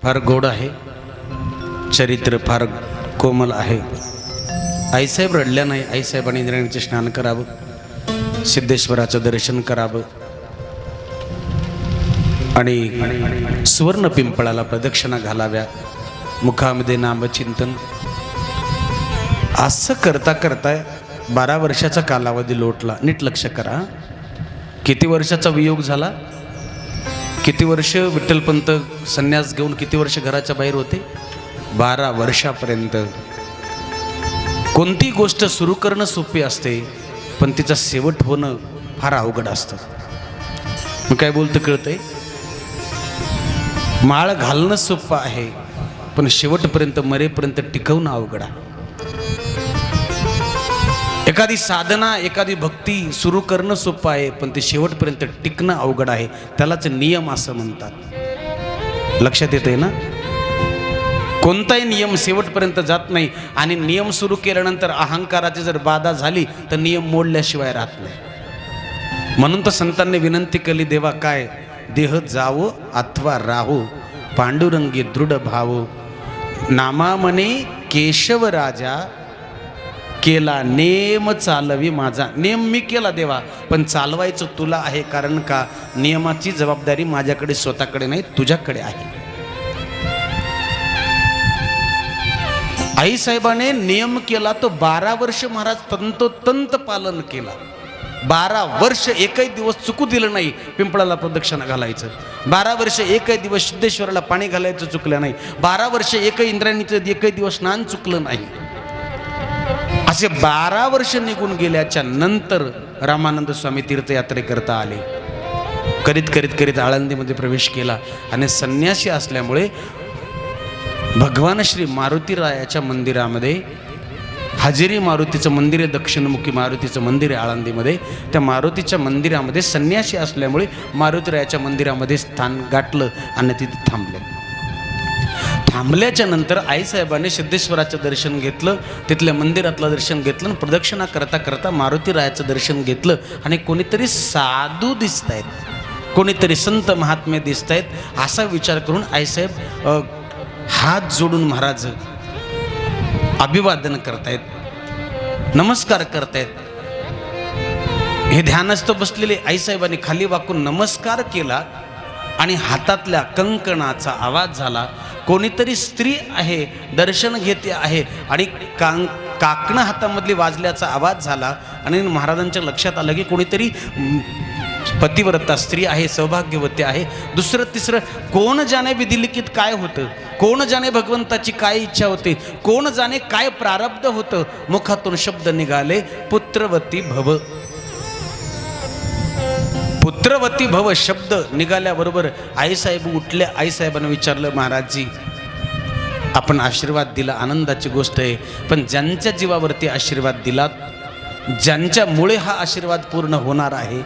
फार गोड आहे, चरित्र फार कोमल आहे. आईसाहेब रडल्या नाही. आईसाहेबांनी इंद्रायणीचे स्नान करावं, सिद्धेश्वराचं दर्शन करावं आणि सुवर्ण पिंपळाला प्रदक्षिणा घालाव्या, मुखामध्ये नामचिंतन. असं करता करता 12 वर्षाचा कालावधी लोटला. नीट लक्ष करा, किती वर्षाचा वियोग झाला, किती वर्ष विठ्ठलपंत संन्यास घेऊन किती वर्ष घराच्या बाहेर होते. 12 वर्षापर्यंत. कोणती गोष्ट सुरू करणं सोपी असते, पण तिचा शेवट होणं फार अवघड असतं. मग काय बोलतं कळतंय? माळ घालणं सोपं आहे, पण शेवटपर्यंत मरेपर्यंत टिकवणं अवघड आहे. एखादी साधना, एखादी भक्ती सुरू करणं सोपं आहे, पण ते शेवटपर्यंत टिकणं अवघड आहे. त्यालाच नियम असं म्हणतात. लक्षात येतंय ना? कोणताही नियम शेवटपर्यंत जात नाही. आणि नियम सुरू केल्यानंतर अहंकाराची जर बाधा झाली तर नियम मोडल्याशिवाय राहत नाही. म्हणून तर संतांनी विनंती केली, देवा काय देह जावो अथवा राहो, पांडुरंगी दृढ भावो, नामामने केशव राजा, केला नेम चालवी माझा. नेम मी केला देवा, पण चालवायचं तुला आहे. कारण का? नियमाची जबाबदारी माझ्याकडे स्वतःकडे नाही, तुझ्याकडे आहे. आईसाहेबाने नियम केला तो 12 वर्ष महाराज तंतोतंत पालन केला. 12 वर्ष एकही दिवस चुकू दिलं नाही पिंपळाला प्रदक्षिणा घालायचं. 12 वर्ष एकही दिवस सिद्धेश्वराला पाणी घालायचं चुकलं नाही. 12 वर्ष एकही इंद्रायणीचं एकही दिवस स्नान चुकलं नाही. असे 12 वर्ष निघून गेल्याच्या नंतर रामानंद स्वामी तीर्थयात्रेकरता आले. करीत करीत करीत आळंदीमध्ये प्रवेश केला आणि संन्यासी असल्यामुळे भगवान श्री मारुतीरायाच्या मंदिरामध्ये, हजेरी मारुतीचं मंदिर आहे, दक्षिणमुखी मारुतीचं मंदिर आहे आळंदीमध्ये. त्या मारुतीच्या मंदिरामध्ये संन्यासी असल्यामुळे मारुतीरायाच्या मंदिरामध्ये स्थान गाठलं आणि तिथे थांबले. थांबल्याच्या नंतर आईसाहेबांनी सिद्धेश्वराचं दर्शन घेतलं, तिथल्या मंदिरातलं दर्शन घेतलं आणि प्रदक्षिणा करता करता मारुतीरायाचं दर्शन घेतलं. आणि कोणीतरी साधू दिसत आहेत, कोणीतरी संत महात्मे दिसत आहेत, असा विचार करून आईसाहेब हात जोडून महाराज अभिवादन करतायत, नमस्कार करतायत. हे ध्यानस्थ बसलेले आईसाहेबांनी खाली वाकून नमस्कार केला आणि हातातल्या कंकणाचा आवाज झाला. कोणीतरी स्त्री आहे, दर्शन घेते आहे आणि काकणं हातामधली वाजल्याचा आवाज झाला. आणि महाराजांच्या लक्षात आलं की कोणीतरी पतिव्रता स्त्री आहे, सौभाग्यवती आहे. दुसरं तिसरं कोण जाणे विधिलिखित काय होतं, कोण जाणे भगवंताची काय इच्छा होती, कोण जाणे काय प्रारब्ध होतं. मुखातून शब्द निघाले, पुत्रवती भव. पुत्रवती भव शब्द निघाल्याबरोबर आईसाहेब उठल्या. आईसाहेबांना विचारलं, महाराजजी आपण आशीर्वाद दिला, आनंदाची गोष्ट आहे, पण ज्यांच्या जीवावरती आशीर्वाद दिलात, ज्यांच्यामुळे हा आशीर्वाद पूर्ण होणार आहे,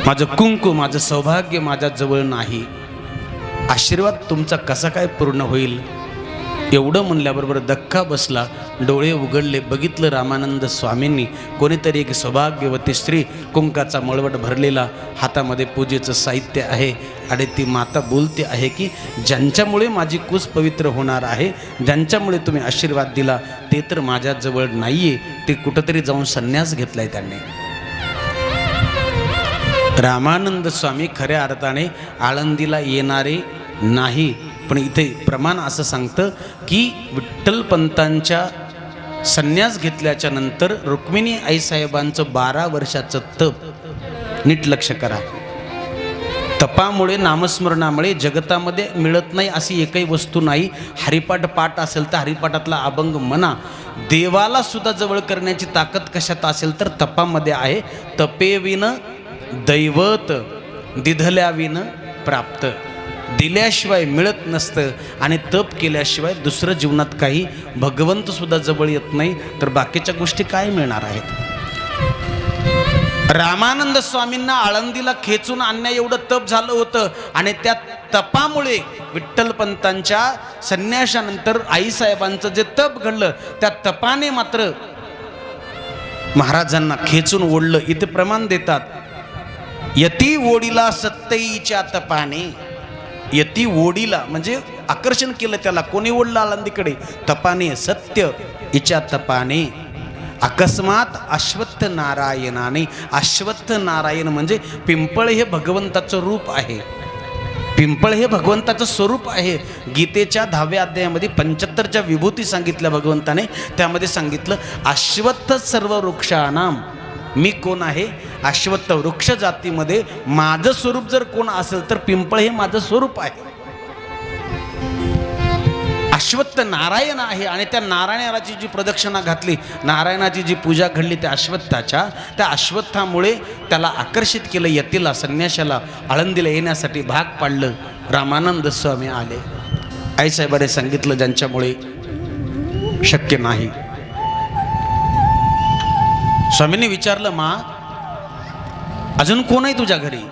माझं कुंकू, माझं सौभाग्य माझ्या जवळ नाही, आशीर्वाद तुमचा कसा काय पूर्ण होईल? एवढं म्हणल्याबरोबर धक्का बसला. डोळे उघडले, बघितलं रामानंद स्वामींनी कोणीतरी एक सौभाग्यवती स्त्री, कुंकाचा मळवट भरलेला, हातामध्ये पूजेचं साहित्य आहे आणि ती माता बोलते आहे की ज्यांच्यामुळे माझी कुस पवित्र होणार आहे, ज्यांच्यामुळे तुम्ही आशीर्वाद दिला, ते तर माझ्याजवळ नाही आहे, ते कुठंतरी जाऊन संन्यास घेतलाय त्यांनी. रामानंद स्वामी खऱ्या अर्थाने आळंदीला येणारे नाही. पण इथे प्रमाण असं सांगतं की विठ्ठलपंतांच्या संन्यास घेतल्याच्या नंतर रुक्मिणी आईसाहेबांचं 12 वर्षाचं तप. नीट लक्ष करा. तपामुळे, नामस्मरणामुळे जगतामध्ये मिळत नाही अशी एकही वस्तू नाही. हरिपाठ पाठ असेल तर हरिपाठातला अभंग म्हणा. देवाला सुद्धा जवळ करण्याची ताकद कशात असेल तर तपामध्ये आहे. तपेविन दैवत, दिधल्याविन प्राप्त. दिल्याशिवाय मिळत नसतं आणि तप केल्याशिवाय दुसरं जीवनात काही, भगवंत सुद्धा जवळ येत नाही, तर बाकीच्या गोष्टी काय मिळणार आहेत? रामानंद स्वामींना आळंदीला खेचून आणण्या एवढं तप झालं होतं आणि त्या तपामुळे विठ्ठलपंतांच्या संन्यासानंतर आईसाहेबांचं जे तप घडलं, त्या तपाने मात्र महाराजांना खेचून ओढलं. इथे प्रमाण देतात, यती ओढीला सत्तईच्या तपाने, यती ओढीला म्हणजे आकर्षण केलं त्याला. कोणी ओढलं आळंदीकडे? तपाने, सत्य हिच्या तपाने. अकस्मात अश्वत्थ नारायणाने. अश्वत्थ नारायण म्हणजे पिंपळ हे भगवंताचं रूप आहे. पिंपळ हे भगवंताचं स्वरूप आहे. गीतेच्या 10व्या अध्यायामध्ये 75च्या विभूती सांगितल्या भगवंताने. त्यामध्ये सांगितलं अश्वत्थ सर्व वृक्षाणाम. मी कोण आहे? अश्वत्थ वृक्ष जातीमध्ये माझं स्वरूप जर कोण असेल तर पिंपळ हे माझं स्वरूप आहे. अश्वत्थ नारायण आहे आणि त्या नारायणाची जी प्रदक्षिणा घातली, नारायणाची जी पूजा घडली त्या अश्वत्थाच्या, त्या अश्वत्थामुळे त्याला आकर्षित केलं. यतीला, संन्याशाला आळंदीला येण्यासाठी भाग पाडलं. रामानंद स्वामी आले. आईसाहेबांनी सांगितलं ज्यांच्यामुळे शक्य नाही. स्वामींनी विचारलं, मा अजून कोण आहे तुझ्या घरी?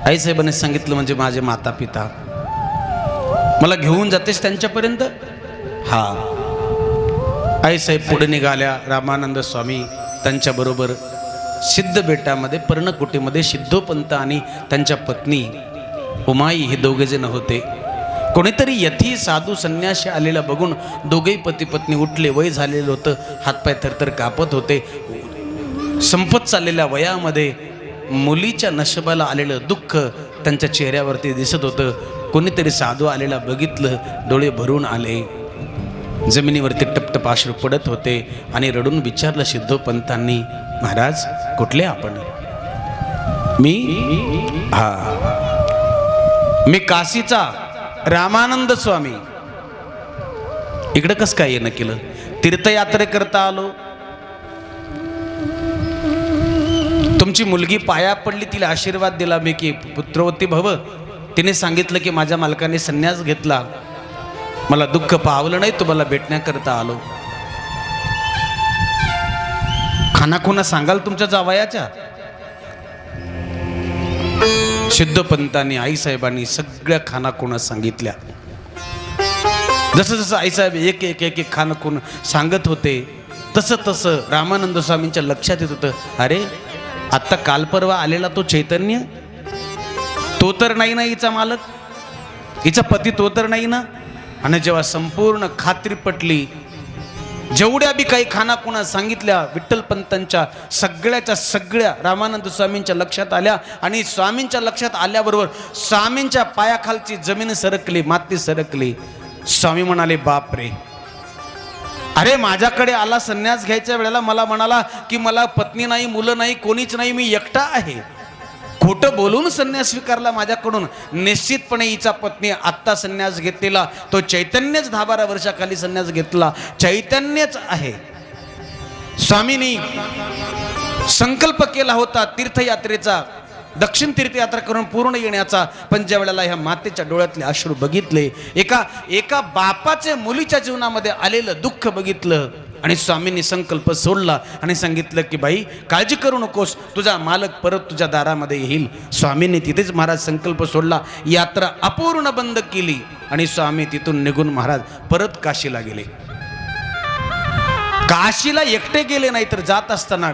आईसाहेबांनी सांगितलं, म्हणजे माझे माता पिता. मला घेऊन जातेस त्यांच्यापर्यंत? हा. आईसाहेब पुढे निघाल्या. रामानंद स्वामी त्यांच्याबरोबर सिद्ध बेटामध्ये पर्णकुटीमध्ये सिद्धोपंत आणि त्यांच्या पत्नी उमाई हे दोघे जण होते. कोणीतरी यथी साधू संन्यासी आलेला बघून दोघेही पती पत्नी उठले. वय झालेलं होतं, हातपाय थरथर कापत होते. संपत चाललेल्या वयामध्ये मुलीच्या नशिबाला आलेलं दुःख त्यांच्या चेहऱ्यावरती दिसत होतं. कोणीतरी साधू आलेला बघितलं, डोळे भरून आले. जमिनीवरती टपटप अश्रू पडत होते आणि रडून विचारलं सिद्धोपंतांनी, महाराज कुठले आपण? मी मी काशीचा रामानंद स्वामी. इकडं कसं काय येणं केलं? तीर्थयात्रे करता आलो. तुमची मुलगी पाया पडली, तिला आशीर्वाद दिला मी की पुत्रवती भव. तिने सांगितलं की माझ्या मालकाने संन्यास घेतला, मला दुःख पावलं नाही, तुम्हाला भेटण्याकरता आलो. खानाखुना सांगाल तुमच्या जावयाच्या? सिद्धोपंतांनी आईसाहेबांनी सगळ्या खानाखुना सांगितल्या. जसं जसं आईसाहेब एक एक एक एक खानाखुन सांगत होते तसं तसं रामानंद स्वामींच्या लक्षात येत होतं, अरे आत्ता काल परवा आलेला तो चैतन्य, तो तर नाही ना हिचा मालक, हिचा पती तो तर नाही ना. आणि जेव्हा संपूर्ण खात्री पटली, जेवढ्या बी काही खानाखुणा सांगितल्या विठ्ठलपंतांच्या सगळ्याच्या सगळ्या रामानंद स्वामींच्या लक्षात आल्या. आणि स्वामींच्या लक्षात आल्याबरोबर स्वामींच्या पायाखालची जमीन सरकली, माती सरकली. स्वामी म्हणाले, बाप रे, अरे माझ्याकडे आला संन्यास घ्यायच्या वेळेला मला म्हणाला की मला पत्नी नाही, मुलं नाही, कोणीच नाही, मी एकटा आहे. खोटं बोलून संन्यास स्वीकारला माझ्याकडून. निश्चितपणे हिचा पत्नी आत्ता संन्यास घेतलेला तो चैतन्यच 10-12 वर्षाखाली संन्यास घेतला चैतन्यच आहे. स्वामींनी संकल्प केला होता तीर्थयात्रेचा, दक्षिण तीर्थयात्रा करून पूर्ण येण्याचा. पण ज्या वेळेला ह्या मातेच्या डोळ्यातले अश्रू बघितले, एका बापाचे मुलीच्या जीवनामध्ये आलेलं दुःख बघितलं आणि स्वामींनी संकल्प सोडला आणि सांगितलं की बाई काळजी करू नकोस, तुझा मालक परत तुझ्या दारामध्ये येईल. स्वामींनी तिथेच महाराज संकल्प सोडला, यात्रा अपूर्ण बंद केली आणि स्वामी तिथून निघून महाराज परत काशीला गेले. काशीला एकटे गेले नाही तर जात असताना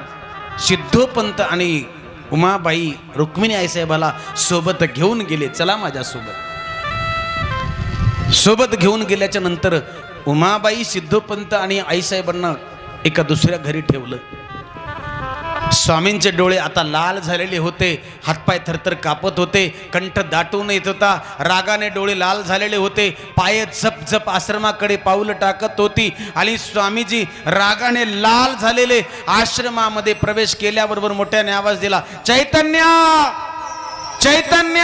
सिद्धोपंत आणि उमाबाई रुक्मिणी आईसाहेबाला सोबत घेऊन गेले. चला माझ्यासोबत. सोबत घेऊन गेल्याच्या नंतर उमाबाई, सिद्धोपंत आणि आईसाहेबांना एका दुसऱ्या घरी ठेवलं. स्वामींचे डोळे आता लाल झालेले होते, हातपाय थरथर कापत होते, कंठ दाटून येत होता, रागाने डोळे लाल झालेले होते, पाय झप झप आश्रमाकडे पाऊल टाकत होती. आणि स्वामीजी रागाने लाल झालेले आश्रमामध्ये प्रवेश केल्याबरोबर मोठ्याने आवाज दिला, चैतन्य चैतन्य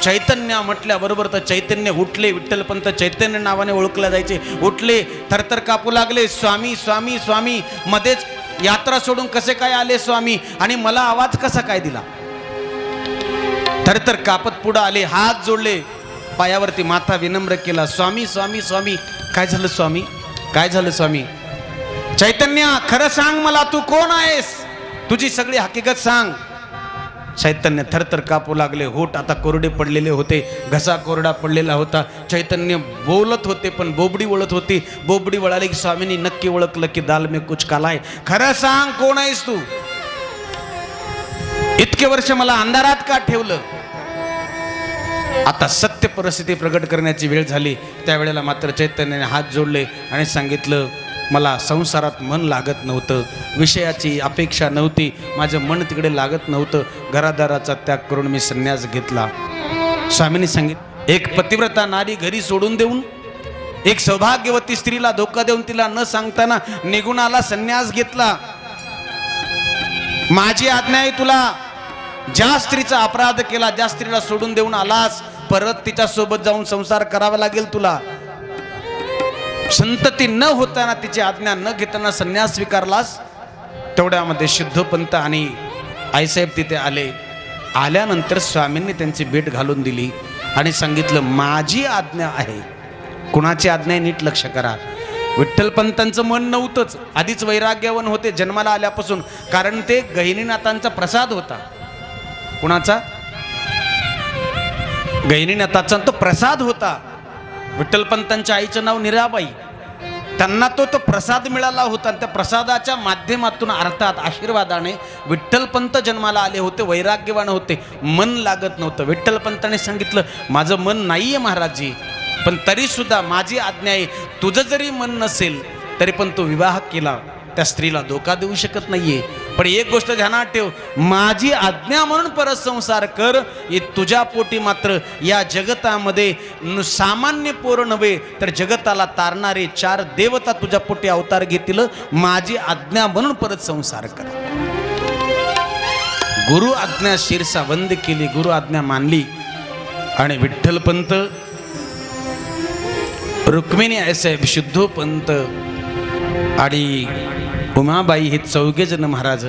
चैतन्य. म्हटल्याबरोबर तर चैतन्य उठले. विठ्ठलपंत चैतन्य नावाने ओळखले जायचे. उठले, थरथर कापू लागले, स्वामी स्वामी स्वामी. मध्येच यात्रा सोडून कसे काय आले स्वामी आणि मला आवाज कसा काय दिला? थरथर कापत पुढे आले, हात जोडले, पायावरती माथा विनम्र केला, स्वामी स्वामी स्वामी. काय झालं स्वामी? काय झालं स्वामी? चैतन्य खरं सांग मला, तू कोण आहेस? तुझी सगळी हकीकत सांग. चैतन्य थरथर कापू लागले. होठ आता कोरडे पडलेले होते, घसा कोरडा पडलेला होता. चैतन्य बोलत होते पण बोबडी वळत होती. बोबडी वळाली की स्वामींनी नक्की ओळखलं की दाल में कुछ काला आहे. खरं सांग, कोण आहेस तू? इतके वर्ष मला अंधारात का ठेवलं? आता सत्य परिस्थिती प्रकट करण्याची वेळ झाली. त्यावेळेला मात्र चैतन्याने हात जोडले आणि सांगितलं, मला संसारात मन लागत नव्हतं, विषयाची अपेक्षा नव्हती, माझं मन तिकडे लागत नव्हतं, घरादाराचा त्याग करून मी संन्यास घेतला. स्वामींनी सांगितलं, एक पतिव्रता नारी घरी सोडून देऊन एक सौभाग्यवती स्त्रीला धोका देऊन तिला न सांगताना निघून आला, संन्यास घेतला. माझी आज्ञा आहे तुला, ज्या स्त्रीचा अपराध केला, ज्या स्त्रीला सोडून देऊन आलास, परत तिच्या सोबत जाऊन संसार करावा लागेल तुला. संतती न होताना, तिची आज्ञा न घेताना संन्यास स्वीकारलास. तेवढ्यामध्ये शुद्धोपंत आणि आईसाहेब तिथे आले. आल्यानंतर स्वामींनी त्यांची भेट घालून दिली आणि सांगितलं, माझी आज्ञा आहे. कुणाची आज्ञा आहे नीट लक्ष करा. विठ्ठलपंतांचं मन नव्हतंच, आधीच वैराग्यवन होते जन्माला आल्यापासून, कारण ते गहिनीनाथांचा प्रसाद होता. कुणाचा? गहिनीनाथांचा तो प्रसाद होता. विठ्ठलपंतांच्या आईचं नाव निराबाई. त्यांना तो प्रसाद मिळाला होता. त्या प्रसादाच्या माध्यमातून अर्थात आशीर्वादाने विठ्ठलपंत जन्माला आले होते, वैराग्यवान होते, मन लागत नव्हतं. विठ्ठलपंतांनी सांगितलं, माझं मन नाहीये महाराजजी, पण तरी सुद्धा माझी आज्ञा आहे, तुझं जरी मन नसेल तरी पण तो विवाह केला, त्या स्त्रीला धोका देऊ शकत नाहीये. पण एक गोष्ट ध्यानात ठेव, माझी आज्ञा म्हणून परत संसार कर. तुझ्या पोटी मात्र या जगतामध्ये सामान्य पोर नव्हे तर जगताला तारणारे 4 देवता तुझ्या पोटी अवतार घेतील. माझी आज्ञा म्हणून परत संसार कर. गुरु आज्ञा शिरसावंद केली, गुरु आज्ञा मानली. आणि विठ्ठलपंत, रुक्मिणी आईसाहेब, शुद्धोपंत आणि उमाबाई हे 4 जण महाराज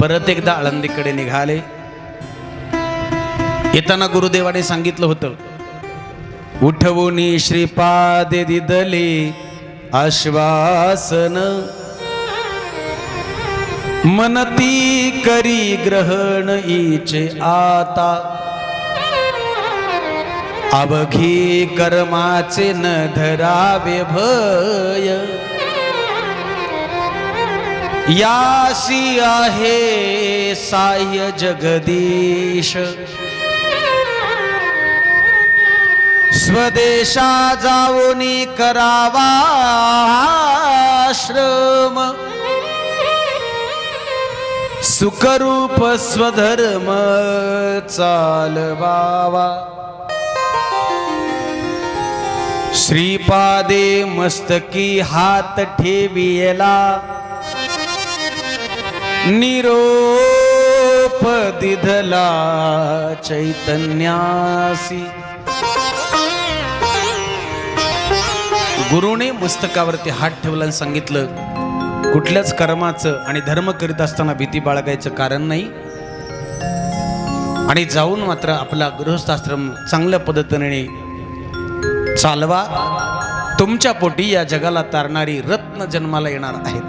परत एकदा आळंदीकडे निघाले. येताना गुरुदेवाने सांगितलं होतं, उठवूनी श्रीपादे दिदले आश्वासन, मनती करी ग्रहण इचे आता, अवघी कर्माचे न धरावे भय, यासी आहे साह्य जगदीश, स्वदेशा जाऊनी करावा श्रम, सुखरूप स्वधर्म चालवावा, श्रीपादे मस्तकी हात ठेविला, निरोप दिधला चैतन्यासी. गुरुने मस्तकावरती हात ठेवला आणि सांगितलं, कुठल्याच कर्माचं आणि धर्म करीत असताना भीती बाळगायचं कारण नाही. आणि जाऊन मात्र आपला गृहस्थाश्रम चांगल्या पद्धतीने चालवा. तुमच्या पोटी या जगाला तारणारी रत्न जन्माला येणार आहेत.